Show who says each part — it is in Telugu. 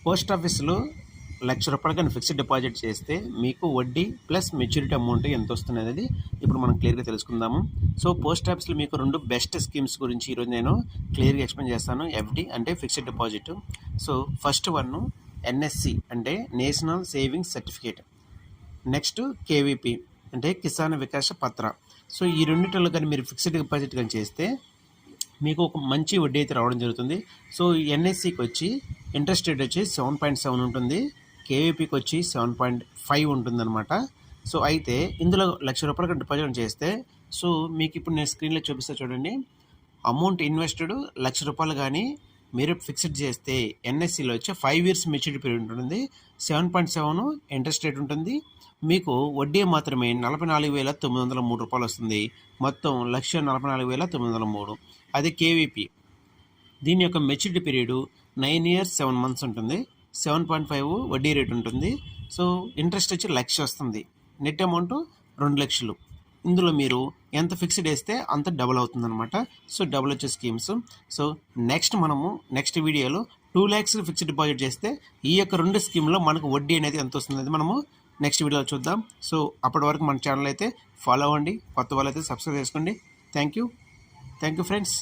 Speaker 1: పోస్ట్ ఆఫీస్లో ₹1,00,000 కానీ ఫిక్స్డ్ డిపాజిట్ చేస్తే మీకు వడ్డీ ప్లస్ మెచ్యూరిటీ అమౌంట్ ఎంత వస్తుంది అనేది ఇప్పుడు మనం క్లియర్గా తెలుసుకుందాము. సో పోస్ట్ ఆఫీస్లో మీకు 2 బెస్ట్ స్కీమ్స్ గురించి ఈరోజు నేను క్లియర్గా ఎక్స్ప్లెయిన్ చేస్తాను. ఎఫ్డి అంటే fixed deposit. So first one NSC అంటే national savings certificate. Next KVP అంటే కిసాన్ వికాస పత్ర. సో ఈ రెండింటిలో కానీ మీరు ఫిక్స్డ్ డిపాజిట్ కానీ చేస్తే మీకు ఒక మంచి వడ్డీ అయితే రావడం జరుగుతుంది. సో ఎన్ఎస్సికి వచ్చి ఇంట్రెస్ట్ రేట్ వచ్చి 7.7 ఉంటుంది, కేవీపీకి వచ్చి 7.5 ఉంటుందన్నమాట. సో అయితే ఇందులో ₹1,00,000 డిపాజిట్ చేస్తే సో మీకు ఇప్పుడు నేను స్క్రీన్లో చూపిస్తా చూడండి. అమౌంట్ ఇన్వెస్టెడ్ ₹1,00,000 కానీ మీరు ఫిక్స్డ్ చేస్తే ఎన్ఎస్సిలో వచ్చి 5 years మెచ్యూరిటీ పీరియడ్ ఉంటుంది, 7.7 ఇంట్రెస్ట్ రేట్ ఉంటుంది. మీకు వడ్డీ మాత్రమే ₹44,903 వస్తుంది. మొత్తం ₹1,44,903. అది కేవీపీ. దీని యొక్క మెచ్యూరిటీ పీరియడ్ 9 years 7 months ఉంటుంది, 7.5 వడ్డీ రేట్ ఉంటుంది. సో ఇంట్రెస్ట్ వచ్చి 1,00,000 వస్తుంది, నెట్ అమౌంట్ 2,00,000. ఇందులో మీరు ఎంత ఫిక్స్డ్ వేస్తే అంత డబుల్ అవుతుంది అనమాట. సో డబుల్ వచ్చే స్కీమ్స్. సో నెక్స్ట్ వీడియోలో 2 lakhs ఫిక్స్డ్ డిపాజిట్ చేస్తే ఈ యొక్క 2 స్కీమ్లో మనకు వడ్డీ అనేది ఎంత వస్తుంది మనము నెక్స్ట్ వీడియోలో చూద్దాం. సో అప్పటి వరకు మన ఛానల్ అయితే ఫాలో అవ్వండి, కొత్త వాళ్ళు అయితే సబ్స్క్రైబ్ చేసుకోండి. Thank you friends.